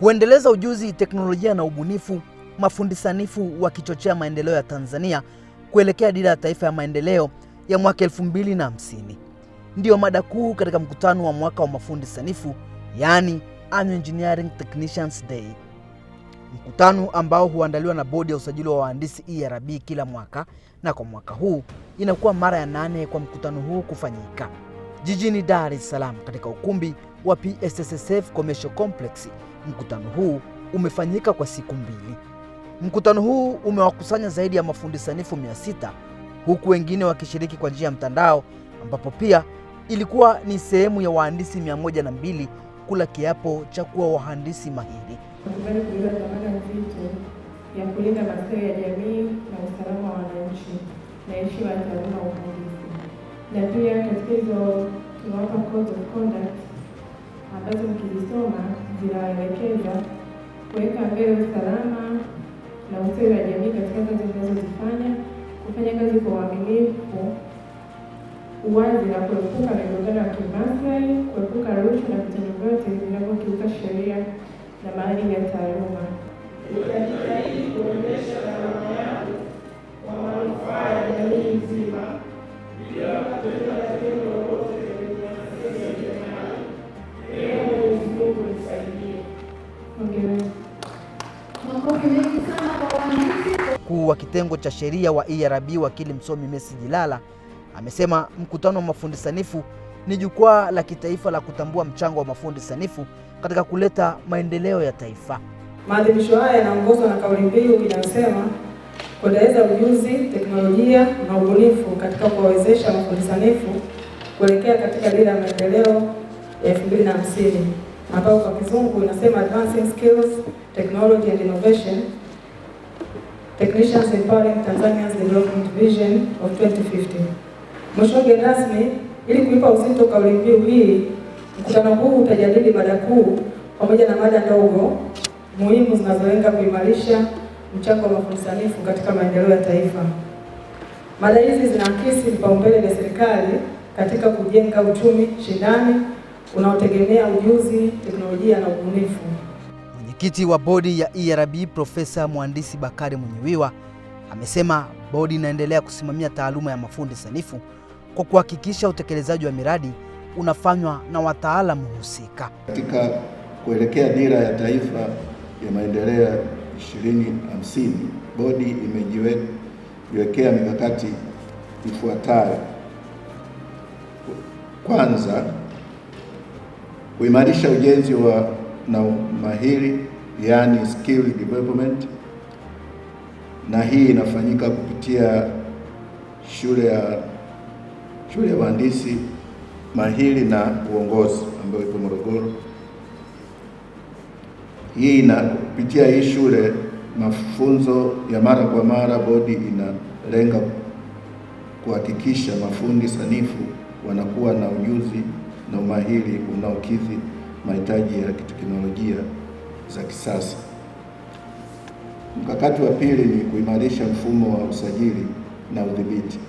kuendeleza ujuzi, teknolojia na ubunifu, mafundi sanifu wakichochea maendeleo ya Tanzania kuelekea dira ya taifa ya maendeleo ya mwaka 2050. Ndiyo mada kuu katika mkutano wa mwaka wa mafundi sanifu, yaani Annual Engineering Technicians Day. Mkutano ambao huandaliwa na bodi ya usajili wa wahandisi ERB kila mwaka, na kwa mwaka huu inakuwa mara ya 8 kwa mkutano huu kufanyika jijini Dar es Salaam katika ukumbi wa PSSSF Commercial Complex. Mkutano huu umefanyika kwa siku 2. Mkutano huu umewakusanya zaidi ya mafundi sanifu 600, huku wengine wakishiriki kwa njia ya mtandao, ambapo pia ilikuwa ni sehemu ya wahandisi 102 kula kiapo cha kuwa wahandisi mahiri. Tunataka kuiga dhamana nzito ya kulinda maslahi ya jamii na usalama wa wananchi na heshima ya taaluma ya uhandisi. Na pia katika hizo tunawapa code of conduct ambazo mkizisoma zinaelekeza kuweka mbele usalama na ustawi wa jamii katika kazi zinazozifanya, kufanya kazi kwa uaminifu, uwazi na kuepuka migongano ya kimaslahi, kuepuka rushwa na vitendo vyote vinavyokiuka sheria na maadili ya taaluma. Tutajitahidi kuonyesha taaluma yako kwa manufaa ya jamii nzima bila kutenda tendo lolote lenye athari ya jamii. Mwenyezi Mungu nisaidie. Hongereni. Makofi mengi sana kwa wahandisi. Mkuu wa kitengo cha sheria wa ERB wakili msomi Messi Jilala amesema mkutano wa mafundi sanifu ni jukwaa la kitaifa la kutambua mchango wa mafundi sanifu katika kuleta maendeleo ya taifa. Maadhimisho haya yanaongozwa na kauli mbiu inayosema kuendeleza ujuzi, teknolojia na ubunifu katika kuwawezesha mafundi sanifu kuelekea katika dira ya maendeleo ya 2050, ambayo kwa kizungu inasema Advancing Skills, Technology and Innovation, Technicians Empowering Tanzania's Development Vision of 2050. Mheshimiwa mgeni rasmi, ili kuipa uzito kauli mbiu hii, mkutano huu utajadili mada kuu pamoja na mada ndogo muhimu zinazolenga kuimarisha mchango wa mafundi sanifu katika maendeleo ya taifa. Mada hizi zinaakisi vipaumbele vya serikali katika kujenga uchumi shindani unaotegemea ujuzi, teknolojia na ubunifu. Mwenyekiti wa bodi ya ERB Profesa Mhandisi Bakari Munyiwiwa amesema bodi inaendelea kusimamia taaluma ya mafundi sanifu kwa kuhakikisha utekelezaji wa miradi unafanywa na wataalamu husika. Katika kuelekea dira ya taifa ya maendeleo ya 2050, bodi imejiwekea mikakati ifuatayo. Kwanza, kuimarisha ujenzi na umahiri, yani skill development, na hii inafanyika kupitia shule ya wahandisi mahiri na uongozi ambayo ipo Morogoro. Kupitia hii shule, mafunzo ya mara kwa mara, bodi inalenga kuhakikisha mafundi sanifu wanakuwa na ujuzi na umahiri unaokidhi mahitaji ya kiteknolojia za kisasa. Mkakati wa pili ni kuimarisha mfumo wa usajili na udhibiti.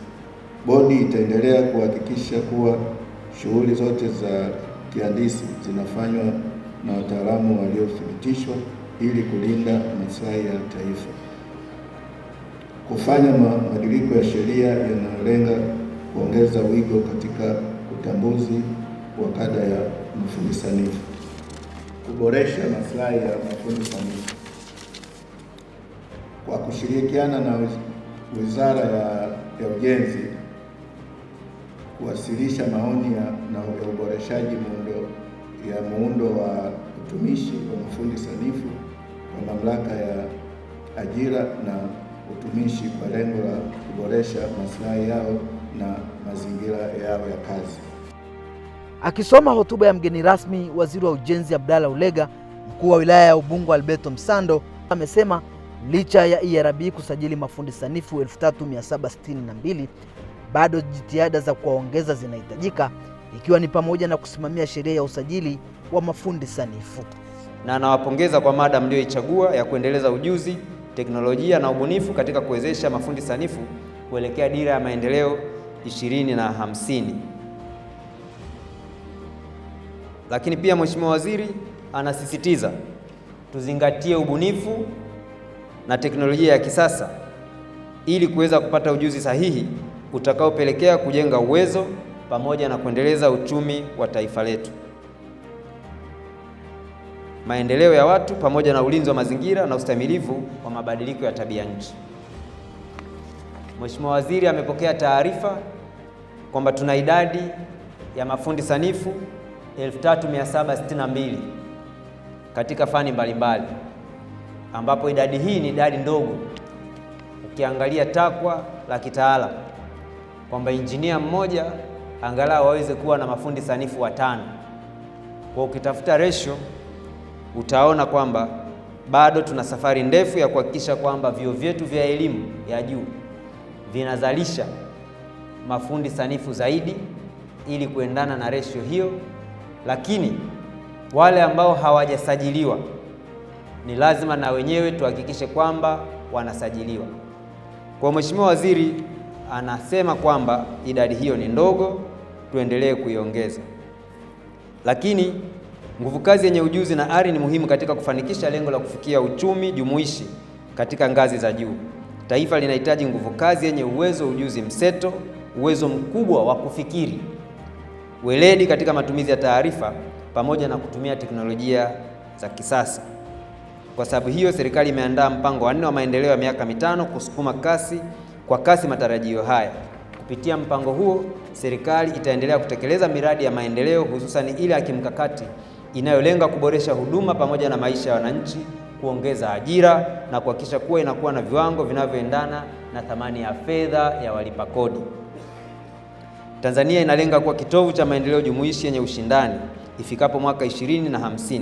Bodi itaendelea kuhakikisha kuwa shughuli zote za kihandisi zinafanywa na wataalamu waliothibitishwa ili kulinda maslahi ya taifa. Kufanya mabadiliko ya sheria yanayolenga kuongeza wigo katika utambuzi wa kada ya mafundi sanifu. Kuboresha maslahi ya mafundi sanifu kwa kushirikiana na Wizara ya Ujenzi, kuwasilisha maoni na uboreshaji muundo wa utumishi wa mafundi sanifu kwa Mamlaka ya Ajira na Utumishi kwa lengo la kuboresha maslahi yao na mazingira yao ya kazi. Akisoma hotuba ya mgeni rasmi, Waziri wa Ujenzi Abdalla Ulega, Mkuu wa Wilaya ya Ubungo Alberto Msando amesema licha ya ERB kusajili mafundi sanifu 3762, bado jitihada za kuwaongeza zinahitajika, ikiwa ni pamoja na kusimamia sheria ya usajili wa mafundi sanifu. Na anawapongeza kwa mada mlioichagua ya kuendeleza ujuzi, teknolojia na ubunifu katika kuwezesha mafundi sanifu kuelekea dira ya maendeleo 2050. Lakini pia Mheshimiwa Waziri anasisitiza tuzingatie ubunifu na teknolojia ya kisasa ili kuweza kupata ujuzi sahihi utakaopelekea kujenga uwezo pamoja na kuendeleza uchumi wa taifa letu, maendeleo ya watu pamoja na ulinzi wa mazingira na ustahimilivu wa mabadiliko ya tabia nchi. Mheshimiwa Waziri amepokea taarifa kwamba tuna idadi ya mafundi sanifu 3762 katika fani mbalimbali, ambapo idadi hii ni idadi ndogo ukiangalia takwa la kitaalamu kwamba injinia mmoja angalau waweze kuwa na mafundi sanifu 5. Kwa ukitafuta ratio utaona kwamba bado tuna safari ndefu ya kuhakikisha kwamba vyuo vyetu vya elimu ya juu vinazalisha mafundi sanifu zaidi ili kuendana na ratio hiyo, lakini wale ambao hawajasajiliwa ni lazima na wenyewe tuhakikishe kwamba wanasajiliwa. Kwa Mheshimiwa Waziri anasema kwamba idadi hiyo ni ndogo, tuendelee kuiongeza. Lakini nguvu kazi yenye ujuzi na ari ni muhimu katika kufanikisha lengo la kufikia uchumi jumuishi katika ngazi za juu. Taifa linahitaji nguvu kazi yenye uwezo, ujuzi mseto, uwezo mkubwa wa kufikiri, weledi katika matumizi ya taarifa pamoja na kutumia teknolojia za kisasa. Kwa sababu hiyo, serikali imeandaa mpango wa 4 wa maendeleo ya miaka 5 kusukuma kwa kasi matarajio haya. Kupitia mpango huo, serikali itaendelea kutekeleza miradi ya maendeleo hususan ile ya kimkakati inayolenga kuboresha huduma pamoja na maisha ya wananchi, kuongeza ajira na kuhakikisha kuwa inakuwa na viwango vinavyoendana na thamani ya fedha ya walipa kodi. Tanzania inalenga kuwa kitovu cha maendeleo jumuishi yenye ushindani ifikapo mwaka 2050,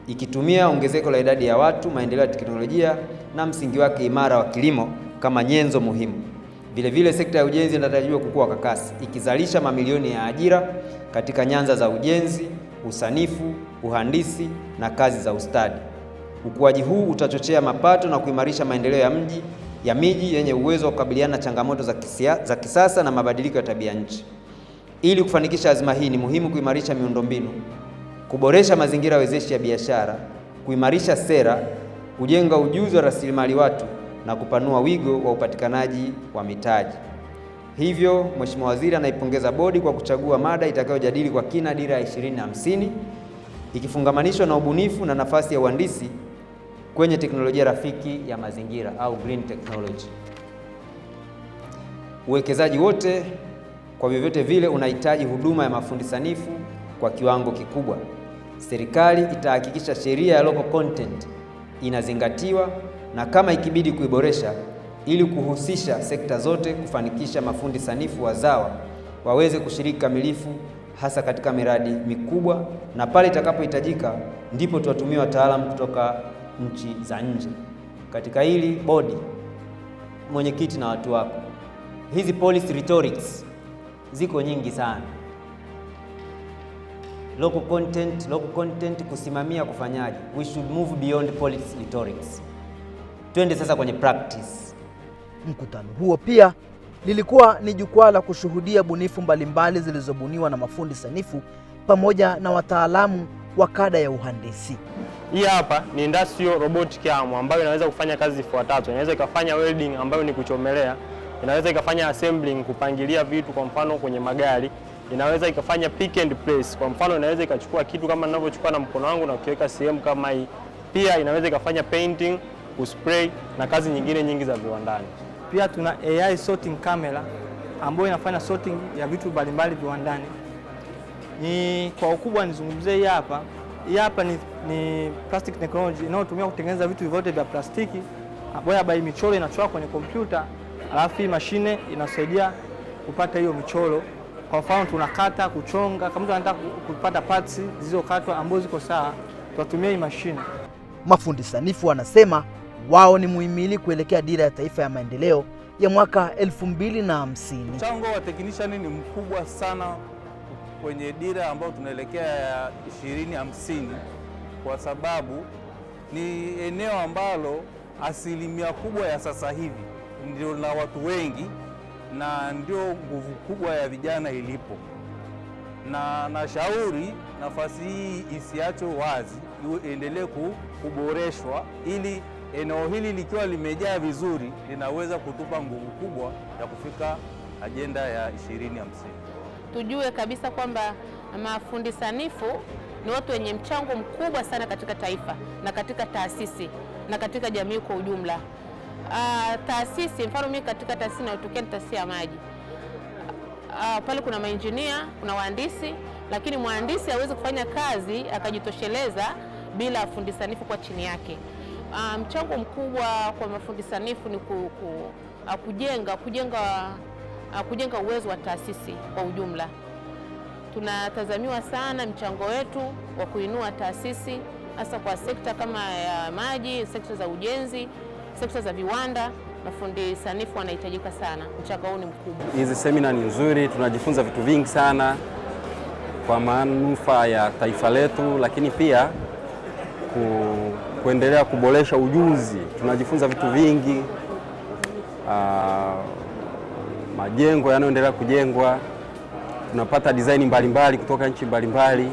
ikitumia ongezeko la idadi ya watu, maendeleo ya teknolojia na msingi wake imara wa kilimo kama nyenzo muhimu. Vilevile, sekta ya ujenzi inatarajiwa kukua kwa kasi, ikizalisha mamilioni ya ajira katika nyanja za ujenzi, usanifu, uhandisi na kazi za ustadi. Ukuaji huu utachochea mapato na kuimarisha maendeleo ya miji yenye uwezo wa kukabiliana na changamoto za kisasa na mabadiliko ya tabia nchi. Ili kufanikisha azma hii, ni muhimu kuimarisha miundombinu, kuboresha mazingira wezeshi ya biashara, kuimarisha sera, kujenga ujuzi wa rasilimali watu na kupanua wigo wa upatikanaji wa mitaji. Hivyo, Mheshimiwa Waziri anaipongeza bodi kwa kuchagua mada itakayojadili kwa kina dira ya 2050 ikifungamanishwa na ubunifu na nafasi ya uhandisi kwenye teknolojia rafiki ya mazingira au green technology. Uwekezaji wote kwa vyovyote vile unahitaji huduma ya mafundi sanifu kwa kiwango kikubwa. Serikali itahakikisha sheria ya local content inazingatiwa na kama ikibidi kuiboresha ili kuhusisha sekta zote kufanikisha mafundi sanifu wazawa waweze kushiriki kamilifu hasa katika miradi mikubwa, na pale itakapohitajika ndipo tuwatumie wataalamu kutoka nchi za nje. Katika hili bodi, mwenyekiti na watu wako, hizi policy rhetorics ziko nyingi sana. Local content kusimamia kufanyaje? We should move beyond policy rhetorics. Twende sasa kwenye practice. Mkutano huo pia lilikuwa ni jukwaa la kushuhudia bunifu mbalimbali zilizobuniwa na mafundi sanifu pamoja na wataalamu wa kada ya uhandisi. Hii hapa ni industrial robotic arm ambayo inaweza kufanya kazi zifuatazo. Inaweza ikafanya welding ambayo ni kuchomelea, inaweza ikafanya assembling kupangilia vitu kwa mfano kwenye magari, inaweza ikafanya pick and place kwa mfano inaweza ikachukua kitu kama ninavyochukua na mkono wangu na kuweka sehemu kama hii. Pia inaweza ikafanya painting, kuspray na kazi nyingine nyingi za viwandani. Pia tuna AI sorting camera ambayo inafanya sorting ya vitu mbalimbali viwandani. Ni kwa ukubwa nizungumzie hii hapa. Hii hapa ni plastic technology inayotumia kutengeneza vitu vyote vya plastiki ambayo michoro inachorwa kwenye kompyuta, alafu hii mashine inasaidia kupata hiyo michoro. Kwa mfano tunakata, kuchonga, kama mtu anataka kupata parts zilizokatwa ambazo ziko sawa, tunatumia hii mashine. Mafundi sanifu wanasema wao ni muhimili kuelekea dira ya taifa ya maendeleo ya mwaka 2050. Mchango wa technician ni mkubwa sana kwenye dira ambayo tunaelekea ya 2050 kwa sababu ni eneo ambalo asilimia kubwa ya sasa hivi ndio na watu wengi na ndio nguvu kubwa ya vijana ilipo. na nashauri nafasi hii isiachwe wazi, iendelee kuboreshwa ili eneo hili likiwa limejaa vizuri linaweza kutupa nguvu kubwa ya kufika ajenda ya 2050. Tujue kabisa kwamba mafundi sanifu ni watu wenye mchango mkubwa sana katika taifa na katika taasisi na katika jamii kwa ujumla. Taasisi, mfano mimi katika taasisi inayotokea ni taasisi ya maji. Pale kuna mainjinia, kuna wahandisi, lakini mhandisi hawezi kufanya kazi akajitosheleza bila fundi sanifu kwa chini yake. Mchango mkubwa kwa mafundi sanifu ni kujenga uwezo wa taasisi kwa ujumla. Tunatazamiwa sana mchango wetu wa kuinua taasisi hasa kwa sekta kama ya maji, sekta za ujenzi, sekta za viwanda. Mafundi sanifu wanahitajika sana, mchango huu ni mkubwa. Hizi semina ni nzuri, tunajifunza vitu vingi sana kwa manufaa ya taifa letu, lakini pia kuendelea kuboresha ujuzi. Tunajifunza vitu vingi, majengo yanayoendelea kujengwa, tunapata design mbalimbali kutoka nchi mbalimbali.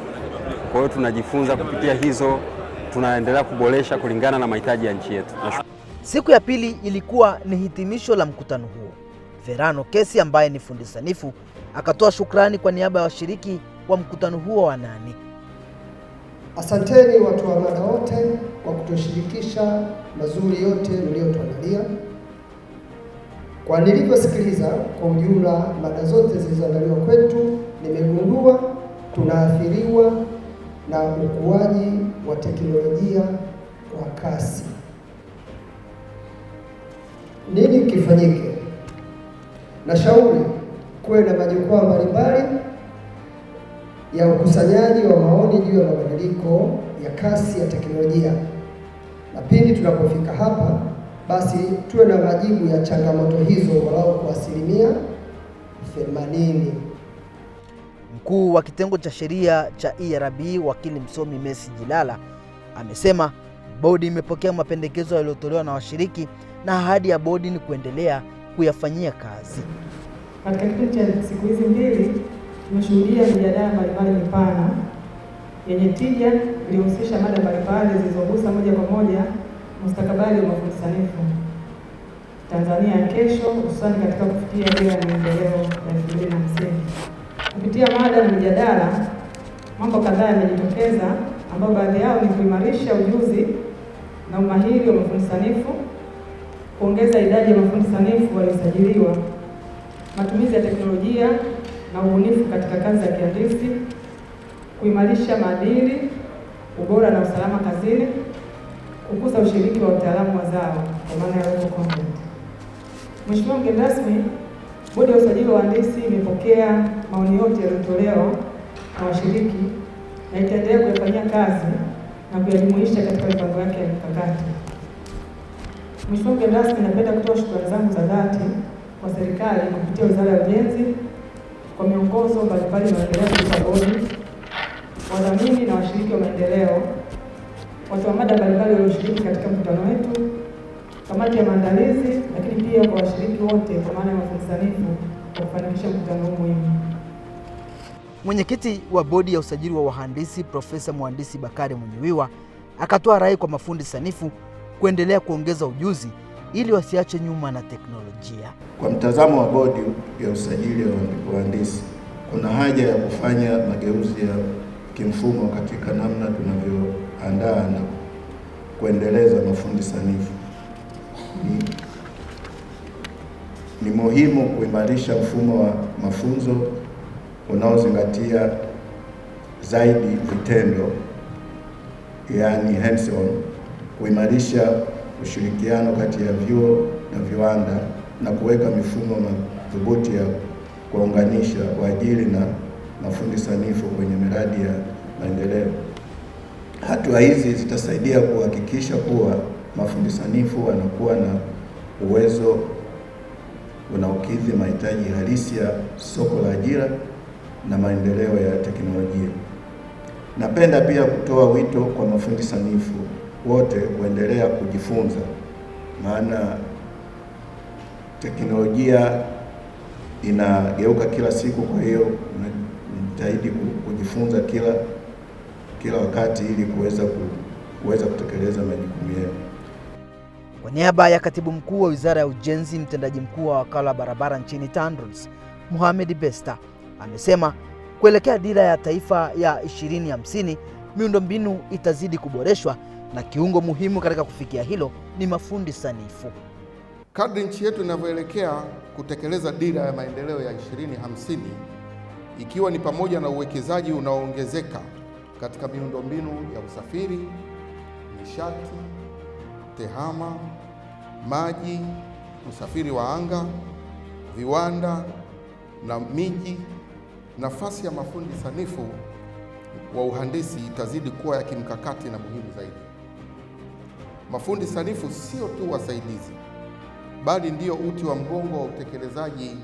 Kwa hiyo tunajifunza kupitia hizo, tunaendelea kuboresha kulingana na mahitaji ya nchi yetu. Siku ya pili ilikuwa ni hitimisho la mkutano huo. Verano Kesi ambaye ni fundi sanifu akatoa shukrani kwa niaba ya washiriki wa mkutano huo wa 8. Asanteni watu wa mada wote kwa kutushirikisha mazuri yote mliotuandalia. Kwa nilivyosikiliza kwa ujumla mada zote zilizoandaliwa kwetu, nimegundua tunaathiriwa na ukuaji wa teknolojia kwa kasi. Nini kifanyike? Nashauri kuwe na majukwaa mbalimbali ya ukusanyaji wa maoni juu ya mabadiliko ya kasi ya teknolojia, na pindi tunapofika hapa basi tuwe na majibu ya changamoto hizo walau kwa 80%. Mkuu wa kitengo cha sheria cha ERB wakili msomi Messi Jilala amesema bodi imepokea mapendekezo yaliyotolewa na washiriki na ahadi ya bodi ni kuendelea kuyafanyia kazi. Katika kipindi cha siku hizi mbili tumeshuhudia mijadala mbalimbali mipana yenye tija iliyohusisha mada mbalimbali zilizogusa moja kwa moja mustakabali wa mafundi sanifu Tanzania ya kesho, hususani katika kufikia dira ya maendeleo ya 2050. Kupitia mada na mijadala, mambo kadhaa yamejitokeza ambayo baadhi yao ni kuimarisha ujuzi na umahiri wa mafundi sanifu, kuongeza idadi ya mafundi sanifu waliosajiliwa, matumizi ya teknolojia na ubunifu katika kazi za kihandisi, kuimarisha maadili, ubora na usalama kazini, kukuza ushiriki wa utaalamu wa zao kwa maana ya local content. Mheshimiwa mgeni rasmi, bodi ya usajili wa wahandisi imepokea maoni yote yaliyotolewa na washiriki na itaendelea kuyafanyia kazi na kuyajumuisha katika mipango yake ya mikakati. Mheshimiwa mgeni rasmi, napenda kutoa shukrani zangu za dhati kwa serikali kupitia Wizara ya Ujenzi kwa miongozo mbalimbali inayoendelea kutoka bodi, wadhamini na washiriki wa maendeleo, watu wa mada mbalimbali walioshiriki katika mkutano wetu, kamati ya maandalizi, lakini pia kwa washiriki wote kwa maana ya mafundi sanifu kwa kufanikisha mkutano huu muhimu. Mwenyekiti wa bodi ya usajili wa wahandisi Profesa Mhandisi Bakari Munyiwiwa akatoa rai kwa mafundi sanifu kuendelea kuongeza ujuzi ili wasiache nyuma na teknolojia. Kwa mtazamo wa bodi ya usajili wa wahandisi, kuna haja ya kufanya mageuzi ya kimfumo katika namna tunavyoandaa na kuendeleza mafundi sanifu. Ni muhimu kuimarisha mfumo wa mafunzo unaozingatia zaidi vitendo, yaani hands on, kuimarisha ushirikiano kati ya vyuo na viwanda na kuweka mifumo madhubuti ya kuunganisha waajiri na mafundi sanifu kwenye miradi ya maendeleo. Hatua hizi zitasaidia kuhakikisha kuwa mafundi sanifu wanakuwa na uwezo unaokidhi mahitaji halisi ya soko la ajira na maendeleo ya teknolojia. Napenda pia kutoa wito kwa mafundi sanifu wote kuendelea kujifunza, maana teknolojia inageuka kila siku. Kwa hiyo kujitahidi kujifunza kila wakati ili kuweza kutekeleza majukumu yao. Kwa niaba ya Katibu Mkuu wa Wizara ya Ujenzi, mtendaji mkuu wa Wakala wa Barabara nchini TANROADS, Mohamed Besta, amesema kuelekea dira ya taifa ya 2050 miundombinu itazidi kuboreshwa na kiungo muhimu katika kufikia hilo ni mafundi sanifu. Kadri nchi yetu inavyoelekea kutekeleza dira ya maendeleo ya 2050, ikiwa ni pamoja na uwekezaji unaoongezeka katika miundombinu ya usafiri, nishati, tehama, maji, usafiri wa anga, viwanda na miji, nafasi ya mafundi sanifu wa uhandisi itazidi kuwa ya kimkakati na muhimu zaidi. Mafundi sanifu sio tu wasaidizi, bali ndio uti wa mgongo wa utekelezaji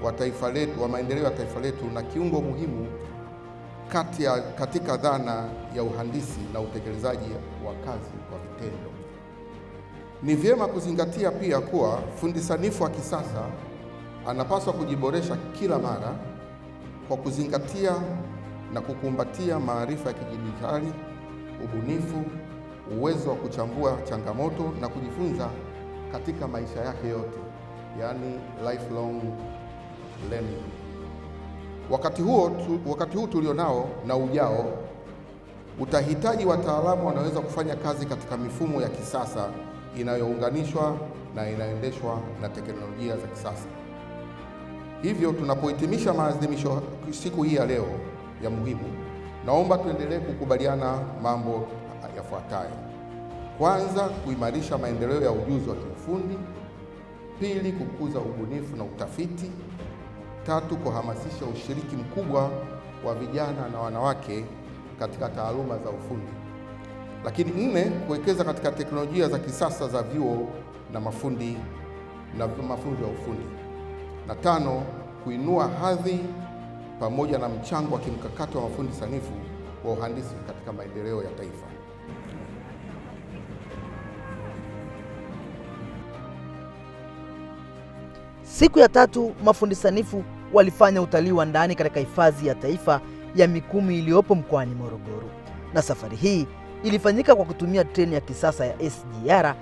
wa taifa letu, wa maendeleo ya taifa letu, na kiungo muhimu katika dhana ya uhandisi na utekelezaji wa kazi kwa vitendo. Ni vyema kuzingatia pia kuwa fundi sanifu wa kisasa anapaswa kujiboresha kila mara kwa kuzingatia na kukumbatia maarifa ya kidijitali, ubunifu, uwezo wa kuchambua changamoto na kujifunza katika maisha yake yote, yani lifelong learning. Wakati huu tulionao na ujao utahitaji wataalamu wanaweza kufanya kazi katika mifumo ya kisasa inayounganishwa na inaendeshwa na teknolojia za kisasa. Hivyo tunapohitimisha maadhimisho siku hii ya leo ya muhimu, naomba tuendelee kukubaliana mambo yafuatayo. Kwanza, kuimarisha maendeleo ya ujuzi wa kiufundi. Pili, kukuza ubunifu na utafiti. Tatu, kuhamasisha ushiriki mkubwa wa vijana na wanawake katika taaluma za ufundi. Lakini nne, kuwekeza katika teknolojia za kisasa za vyuo na mafunzo ya ufundi. Na tano, kuinua hadhi pamoja na mchango wa kimkakati wa mafundi sanifu wa uhandisi katika maendeleo ya taifa. Siku ya tatu, mafundi sanifu walifanya utalii wa ndani katika hifadhi ya taifa ya Mikumi iliyopo mkoani Morogoro. Na safari hii ilifanyika kwa kutumia treni ya kisasa ya SGR,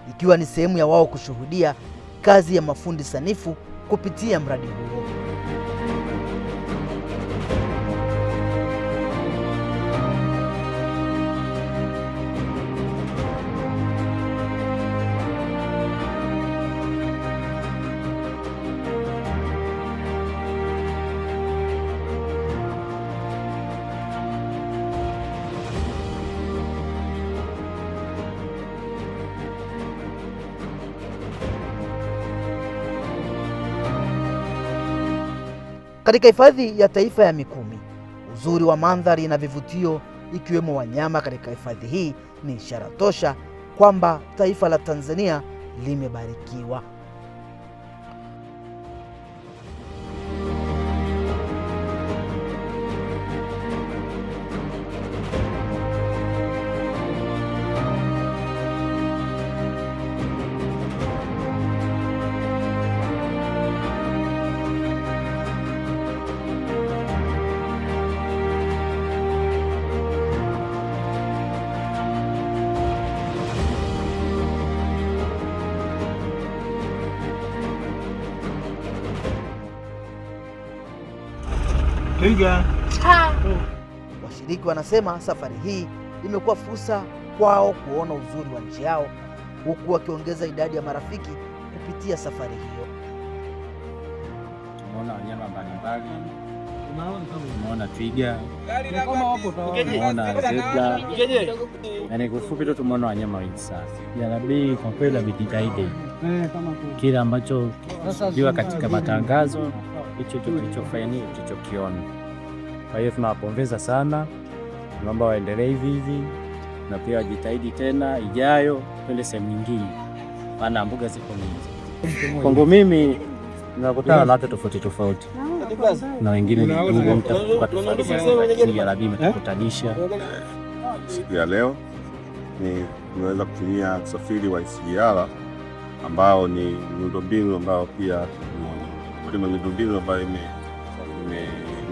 ikiwa ni sehemu ya wao kushuhudia kazi ya mafundi sanifu kupitia mradi huo. Katika hifadhi ya taifa ya Mikumi, uzuri wa mandhari na vivutio ikiwemo wanyama katika hifadhi hii ni ishara tosha kwamba taifa la Tanzania limebarikiwa. Washiriki wanasema safari hii imekuwa fursa kwao kuona uzuri wa nchi yao, huku wakiongeza idadi ya marafiki kupitia safari hiyo. Tumeona wanyama mbalimbali, tumeona twiga, tumeona zebra, yaani kwa ufupi tu tumeona wanyama wengi sana. Jarabii kwa kweli amejitahidi kila ambacho kiwa katika matangazo hicho tulichokiona. Kwa hiyo tunawapongeza sana, tunaomba waendelee hivi hivi na pia wajitahidi tena ijayo twende sehemu nyingine, maana mbuga ziko nyingi. Kwangu mimi ninakutana na watu tofauti tofauti na wengine ni ndugu mtakuwa tofauti, lakini Jarabii imetukutanisha. Siku ya leo nimeweza kutumia usafiri wa SGR ambao ni miundombinu ambayo pia ni miundombinu ambayo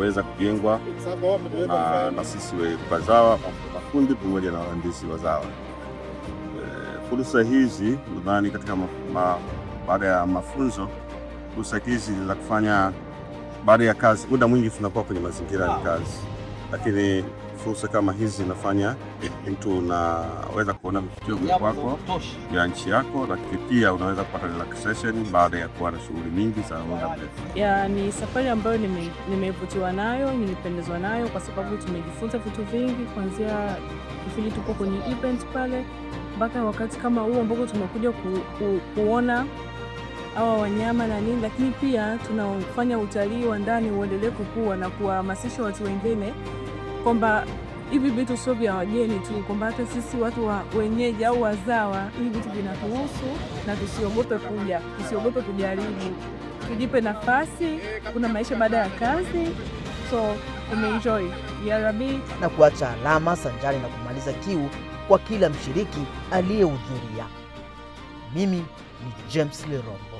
kuweza kujengwa na sisi wazawa, mafundi pamoja na wahandisi wazawa. Fursa hizi nadhani katika baada ya mafunzo, fursa hizi za kufanya baada ya kazi, muda mwingi tunakuwa kwenye mazingira ya kazi, lakini fursa kama hizi zinafanya mtu unaweza kuona vivutio vya kwako ya nchi yako, lakini pia unaweza kupata relaxation baada ya kuwa na shughuli nyingi za muda mrefu. Ni safari ambayo nimevutiwa nayo, nilipendezwa nayo kwa sababu tumejifunza vitu vingi kuanzia kipindi tuko kwenye event pale mpaka wakati kama huu ambapo tumekuja kuona hawa wanyama na nini, lakini pia tunafanya utalii wa ndani uendelee kukua na kuhamasisha watu wengine kwamba hivi vitu sio vya wageni tu, kwamba hata sisi watu wa wenyeji au wazawa hivi vitu vinatuhusu na tusiogope kujaribu, tujipe nafasi. Kuna maisha baada ya kazi, so tumeenjoy ya Rabi na kuacha alama sanjari na kumaliza kiu kwa kila mshiriki aliyehudhuria. Mimi ni James Lerombo.